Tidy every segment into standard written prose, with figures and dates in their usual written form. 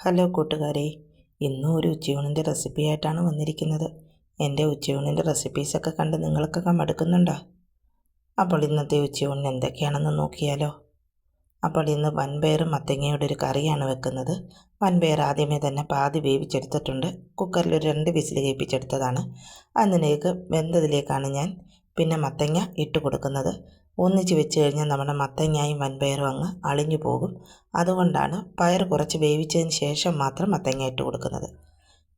Hello കൂട്ടുകാരെ, ഇന്നും ഒരു ഉച്ചയൂണിൻ്റെ റെസിപ്പിയായിട്ടാണ് വന്നിരിക്കുന്നത്. എൻ്റെ ഉച്ചയൂണിൻ്റെ റെസിപ്പീസൊക്കെ കണ്ട് നിങ്ങൾക്കൊക്കെ മടുക്കുന്നുണ്ടോ? അപ്പോൾ ഇന്നത്തെ ഉച്ചയൂണിന് എന്തൊക്കെയാണെന്ന് നോക്കിയാലോ. അപ്പോൾ ഇന്ന് വൻപയറും മത്തങ്ങയുടെ ഒരു കറിയാണ് വെക്കുന്നത്. വൻപയർ ആദ്യമേ തന്നെ പാതി വേവിച്ചെടുത്തിട്ടുണ്ട്. കുക്കറിൽ ഒരു 2 വിസിൽ കേൾപ്പിച്ചെടുത്തതാണ്. അതിലേക്ക് വെന്തതിലേക്കാണ് ഞാൻ പിന്നെ മത്തങ്ങ ഇട്ട് കൊടുക്കുന്നത്. ഒന്നിച്ച് വെച്ച് കഴിഞ്ഞാൽ നമ്മുടെ മത്തങ്ങയും വൻപയറും അങ്ങ് അളിഞ്ഞു പോകും. അതുകൊണ്ടാണ് പയർ കുറച്ച് വേവിച്ചതിന് ശേഷം മാത്രം മത്തങ്ങ ഇട്ട് കൊടുക്കുന്നത്.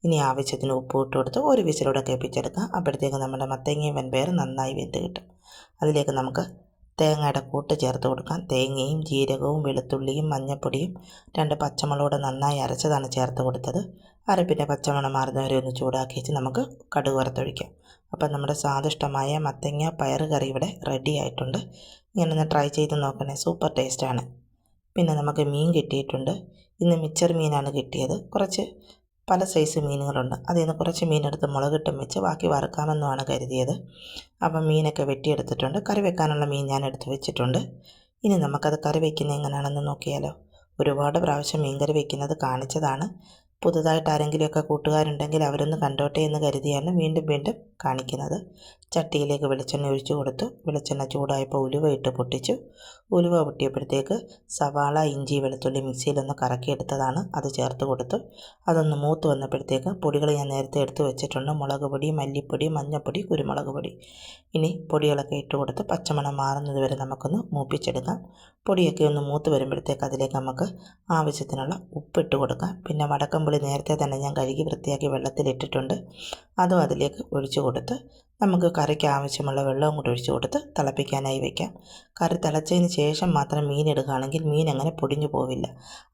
ഇനി ആവശ്യത്തിന് ഉപ്പ് ഇട്ട് കൊടുത്ത് ഒരു വിസിലൂടെ കേൾപ്പിച്ചെടുക്കാം. അപ്പോഴത്തേക്ക് നമ്മുടെ മത്തങ്ങയും വൻപയറും നന്നായി വെന്ത് കിട്ടും. അതിലേക്ക് നമുക്ക് തേങ്ങയുടെ കൂട്ട് ചേർത്ത് കൊടുക്കാം. തേങ്ങയും ജീരകവും വെളുത്തുള്ളിയും മഞ്ഞൾപ്പൊടിയും 2 പച്ചമുളകോടെ നന്നായി അരച്ചതാണ് ചേർത്ത് കൊടുത്തത്. അരപ്പിൻ്റെ പച്ചമണം മാറുന്നവരെ ഒന്ന് ചൂടാക്കി വെച്ച് നമുക്ക് കടുക് വറുത്തൊഴിക്കാം. അപ്പം നമ്മുടെ സ്വാദിഷ്ടമായ മത്തങ്ങ പയർ കറി ഇവിടെ റെഡി ആയിട്ടുണ്ട്. ഇങ്ങനെ ഒന്ന് ട്രൈ ചെയ്ത് നോക്കണേ, സൂപ്പർ ടേസ്റ്റാണ്. പിന്നെ നമുക്ക് മീൻ കിട്ടിയിട്ടുണ്ട്. ഇന്ന് മിച്ചർ മീനാണ് കിട്ടിയത്. കുറച്ച് പല സൈസ് മീനുകളുണ്ട്. അതിൽ നിന്ന് കുറച്ച് മീനെടുത്ത് മുളകിട്ടും വെച്ച് ബാക്കി വറുക്കാമെന്നുമാണ് കരുതിയത്. അപ്പം മീനൊക്കെ വെട്ടിയെടുത്തിട്ടുണ്ട്. കറി വെക്കാനുള്ള മീൻ ഞാൻ എടുത്ത് വെച്ചിട്ടുണ്ട്. ഇനി നമുക്കത് കറി വയ്ക്കുന്നത് എങ്ങനെയാണെന്ന് നോക്കിയാലോ. ഒരുപാട് പ്രാവശ്യം മീൻ കറി വയ്ക്കുന്നത് കാണിച്ചതാണ്. പുതുതായിട്ട് ആരെങ്കിലുമൊക്കെ കൂട്ടുകാരുണ്ടെങ്കിൽ അവരൊന്ന് കണ്ടോട്ടെ എന്ന് കരുതിയാണ് വീണ്ടും വീണ്ടും കാണിക്കുന്നത്. ചട്ടിയിലേക്ക് വെളിച്ചെണ്ണ ഒഴിച്ചു കൊടുത്തു. വെളിച്ചെണ്ണ ചൂടായപ്പോൾ ഉലുവ ഇട്ട് പൊട്ടിച്ചു. ഉലുവ പൊട്ടിയപ്പോഴത്തേക്ക് സവാള, ഇഞ്ചി, വെളുത്തുള്ളി മിക്സിയിലൊന്ന് കറക്കിയെടുത്തതാണ്, അത് ചേർത്ത് കൊടുത്തു. അതൊന്ന് മൂത്ത് വന്നപ്പോഴത്തേക്ക് പൊടികൾ ഞാൻ നേരത്തെ എടുത്ത് വെച്ചിട്ടുണ്ട്. മുളക് പൊടി, മല്ലിപ്പൊടി, മഞ്ഞൾപ്പൊടി, കുരുമുളക് പൊടി. ഇനി പൊടികളൊക്കെ ഇട്ട് കൊടുത്ത് പച്ചമണം മാറുന്നത് വരെ നമുക്കൊന്ന് മൂപ്പിച്ചെടുക്കാം. പൊടിയൊക്കെ ഒന്ന് മൂത്ത് വരുമ്പോഴത്തേക്ക് അതിലേക്ക് നമുക്ക് ആവശ്യത്തിനുള്ള ഉപ്പിട്ട് കൊടുക്കാം. പിന്നെ വടക്കംപുളി നേരത്തെ തന്നെ ഞാൻ കഴുകി വൃത്തിയാക്കി വെള്ളത്തിലിട്ടിട്ടുണ്ട്. അതും അതിലേക്ക് ഒഴിച്ചു കൊടുത്ത് നമുക്ക് കറിക്ക് ആവശ്യമുള്ള വെള്ളവും കൂടി ഒഴിച്ചു കൊടുത്ത് തിളപ്പിക്കാനായി വയ്ക്കാം. കറി തിളച്ചതിന് ശേഷം മാത്രം മീൻ ഇടുകയാണെങ്കിൽ മീൻ അങ്ങനെ പൊടിഞ്ഞു പോവില്ല.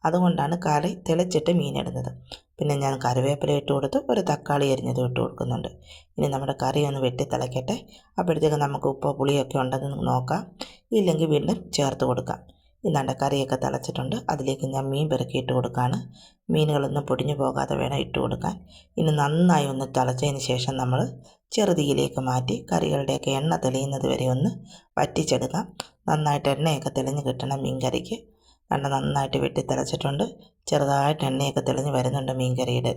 അതുകൊണ്ടാണ് കറി തിളച്ചിട്ട് മീൻ ഇടുന്നത്. പിന്നെ ഞാൻ കറിവേപ്പില ഇട്ട് കൊടുത്ത് ഒരു തക്കാളി അരിഞ്ഞത് ഇട്ട് കൊടുക്കുന്നുണ്ട്. ഇനി നമ്മുടെ കറി ഒന്ന് വെട്ടി തിളയ്ക്കട്ടെ. അപ്പോഴത്തേക്ക് നമുക്ക് ഉപ്പോ പുളിയൊക്കെ ഉണ്ടെന്ന് നോക്കാം. ഇല്ലെങ്കിൽ വീണ്ടും ചേർത്ത് കൊടുക്കാം. ഇന്നാണ്ട് കറിയൊക്കെ തിളച്ചിട്ടുണ്ട്. അതിലേക്ക് ഞാൻ മീൻ പെറുക്കിയിട്ട് കൊടുക്കുകയാണ്. മീനുകളൊന്നും പൊടിഞ്ഞു പോകാതെ വേണം ഇട്ട് കൊടുക്കാൻ. ഇനി നന്നായി ഒന്ന് തിളച്ചതിന് ശേഷം നമ്മൾ ചെറുതീയിലേക്ക് മാറ്റി കറികളുടെയൊക്കെ എണ്ണ തെളിയുന്നത് വരെ ഒന്ന് വറ്റിച്ചെടുക്കാം. നന്നായിട്ട് എണ്ണയൊക്കെ തെളിഞ്ഞ് കിട്ടണം മീൻ കറിക്ക്. നന്നായിട്ട് വെട്ടി തിളച്ചിട്ടുണ്ട്. ചെറുതായിട്ട് എണ്ണയൊക്കെ തെളിഞ്ഞ് വരുന്നുണ്ട് മീൻ കറിയുടെ.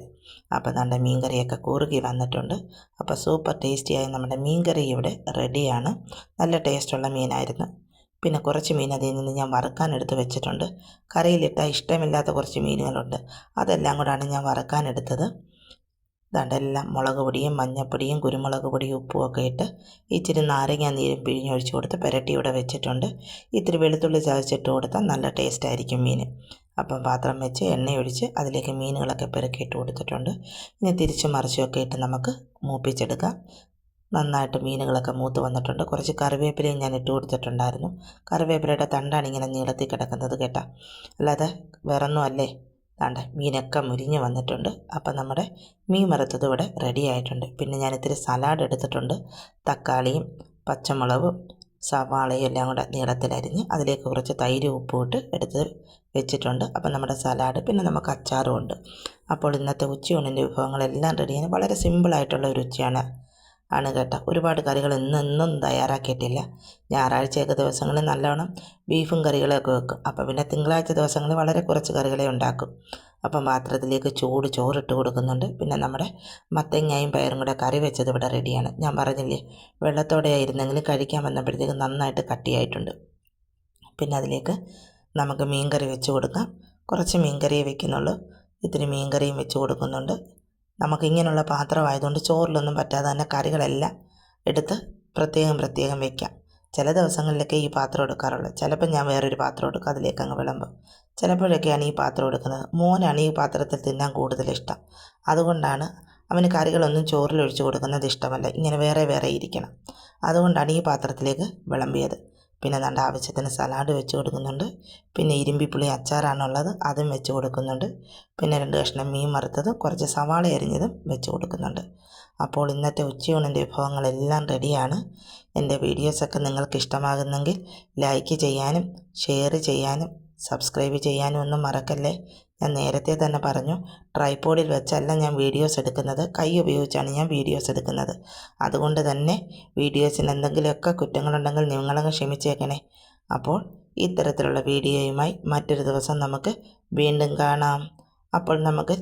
അപ്പോൾ നമ്മുടെ മീൻ കറിയൊക്കെ കുറുകി വന്നിട്ടുണ്ട്. അപ്പോൾ സൂപ്പർ ടേസ്റ്റിയായി നമ്മുടെ മീൻ കറി ഇവിടെ റെഡിയാണ്. നല്ല ടേസ്റ്റുള്ള മീനായിരുന്നു. പിന്നെ കുറച്ച് മീൻ അതിൽ നിന്ന് ഞാൻ വറുക്കാൻ എടുത്ത് വെച്ചിട്ടുണ്ട്. കറിയിലിട്ടാൽ ഇഷ്ടമില്ലാത്ത കുറച്ച് മീനുകളുണ്ട്. അതെല്ലാം കൂടാണ് ഞാൻ വറുക്കാനെടുത്തത്. ഇതെല്ലാം മുളക് പൊടിയും മഞ്ഞൾപ്പൊടിയും കുരുമുളക് പൊടിയും ഉപ്പും ഒക്കെ ഇട്ട് ഇച്ചിരി നാരങ്ങ നീരും പിഴിഞ്ഞൊഴിച്ച് കൊടുത്ത് പുരട്ടി ഇവിടെ വെച്ചിട്ടുണ്ട്. ഇത്തിരി വെളുത്തുള്ളി ചതച്ചിട്ട് കൊടുത്താൽ നല്ല ടേസ്റ്റായിരിക്കും മീൻ. അപ്പം പാത്രം വെച്ച് എണ്ണയൊഴിച്ച് അതിലേക്ക് മീനുകളൊക്കെ പെറുക്കിയിട്ട് കൊടുത്തിട്ടുണ്ട്. ഇനി തിരിച്ചും മറിച്ചുമൊക്കെ ഇട്ട് നമുക്ക് മൂപ്പിച്ചെടുക്കാം. നന്നായിട്ട് മീനുകളൊക്കെ മൂത്ത് വന്നിട്ടുണ്ട്. കുറച്ച് കറിവേപ്പിലയും ഞാൻ ഇട്ട് കൊടുത്തിട്ടുണ്ടായിരുന്നു. കറിവേപ്പിലയുടെ തണ്ടാണ് ഇങ്ങനെ നീളത്തിൽ കിടക്കുന്നത് കേട്ടോ, അല്ലാതെ വേറൊന്നും അല്ലേ. താണ്ട മീനൊക്കെ മുരിഞ്ഞ് വന്നിട്ടുണ്ട്. അപ്പം നമ്മുടെ മീൻ വറുത്തത് ഇവിടെ റെഡി ആയിട്ടുണ്ട്. പിന്നെ ഞാൻ ഇത്തിരി സലാഡ് എടുത്തിട്ടുണ്ട്. തക്കാളിയും പച്ചമുളകും സവാളയും എല്ലാം കൂടെ നീളത്തിലരിഞ്ഞ് അതിലേക്ക് കുറച്ച് തൈര് ഉപ്പും ഇട്ട് എടുത്ത് വെച്ചിട്ടുണ്ട്. അപ്പം നമ്മുടെ സലാഡ്, പിന്നെ നമുക്ക് അച്ചാറും ഉണ്ട്. അപ്പോൾ ഇന്നത്തെ ഉച്ചയൂണിൻ്റെ വിഭവങ്ങളെല്ലാം റെഡിയാണ്. വളരെ സിമ്പിളായിട്ടുള്ള ഒരു ഉച്ചയാണ് കേട്ടോ. ഒരുപാട് കറികൾ ഇന്നൊന്നും തയ്യാറാക്കിയിട്ടില്ല. ഞായറാഴ്ചയൊക്കെ ദിവസങ്ങളിൽ നല്ലോണം ബീഫും കറികളൊക്കെ വെക്കും. അപ്പോൾ പിന്നെ തിങ്കളാഴ്ച ദിവസങ്ങളിൽ വളരെ കുറച്ച് കറികളെ ഉണ്ടാക്കും. അപ്പം പാത്രത്തിലേക്ക് ചൂട് ചോറിട്ട് കൊടുക്കുന്നുണ്ട്. പിന്നെ നമ്മുടെ മത്തങ്ങയും പയറും കൂടെ കറി വെച്ചത് ഇവിടെ റെഡിയാണ്. ഞാൻ പറഞ്ഞില്ലേ, വെള്ളത്തോടെ ആയിരുന്നെങ്കിൽ കഴിക്കാൻ വന്നപ്പോഴത്തേക്ക് നന്നായിട്ട് കട്ടിയായിട്ടുണ്ട്. പിന്നെ അതിലേക്ക് നമുക്ക് മീൻ കറി വെച്ച് കൊടുക്കാം. കുറച്ച് മീൻ കറിയേ വെക്കുന്നുള്ളൂ. ഇത്തിരി മീൻ കറിയും വെച്ച് കൊടുക്കുന്നുണ്ട്. നമുക്കിങ്ങനെയുള്ള പാത്രമായതുകൊണ്ട് ചോറിലൊന്നും പറ്റാതെ തന്നെ കറികളെല്ലാം എടുത്ത് പ്രത്യേകം വയ്ക്കാം. ചില ദിവസങ്ങളിലൊക്കെ ഈ പാത്രം എടുക്കാറുള്ളൂ. ചിലപ്പോൾ ഞാൻ വേറൊരു പാത്രം എടുക്കും, അതിലേക്ക് അങ്ങ് വിളമ്പും. ചിലപ്പോഴൊക്കെയാണ് ഈ പാത്രം എടുക്കുന്നത്. മോനാണ് ഈ പാത്രത്തിൽ തിന്നാൻ കൂടുതൽ ഇഷ്ടം. അതുകൊണ്ടാണ് അവന് കറികളൊന്നും ചോറിലൊഴിച്ച് കൊടുക്കുന്നത് ഇഷ്ടമല്ല. ഇങ്ങനെ വേറെ ഇരിക്കണം. അതുകൊണ്ടാണ് ഈ പാത്രത്തിലേക്ക് വിളമ്പിയത്. പിന്നെ നല്ല ആവശ്യത്തിന് സലാഡ് വെച്ച് കൊടുക്കുന്നുണ്ട്. പിന്നെ ഇരുമ്പിപ്പുളി അച്ചാറാണുള്ളത്, അതും വെച്ച് കൊടുക്കുന്നുണ്ട്. പിന്നെ 2 കഷ്ണം മീൻ വറുത്തതും കുറച്ച് സവാള അരിഞ്ഞതും വെച്ച് കൊടുക്കുന്നുണ്ട്. അപ്പോൾ ഇന്നത്തെ ഉച്ചയൂണിൻ്റെ വിഭവങ്ങളെല്ലാം റെഡിയാണ്. എൻ്റെ വീഡിയോസൊക്കെ നിങ്ങൾക്ക് ഇഷ്ടമാകുന്നെങ്കിൽ ലൈക്ക് ചെയ്യാനും ഷെയർ ചെയ്യാനും സബ്സ്ക്രൈബ് ചെയ്യാനും ഒന്നും മറക്കല്ലേ. ഞാൻ നേരത്തെ തന്നെ പറഞ്ഞു, ട്രൈപോഡിൽ വെച്ചല്ല ഞാൻ വീഡിയോസ് എടുക്കുന്നത്, കൈ ഉപയോഗിച്ചാണ് ഞാൻ വീഡിയോസ് എടുക്കുന്നത്. അതുകൊണ്ട് തന്നെ വീഡിയോസിന് എന്തെങ്കിലുമൊക്കെ കുറ്റങ്ങളുണ്ടെങ്കിൽ നിങ്ങളങ്ങ് ക്ഷമിച്ചേക്കണേ. അപ്പോൾ ഇത്തരത്തിലുള്ള വീഡിയോയുമായി മറ്റൊരു ദിവസം നമുക്ക് വീണ്ടും കാണാം. അപ്പോൾ നമുക്ക്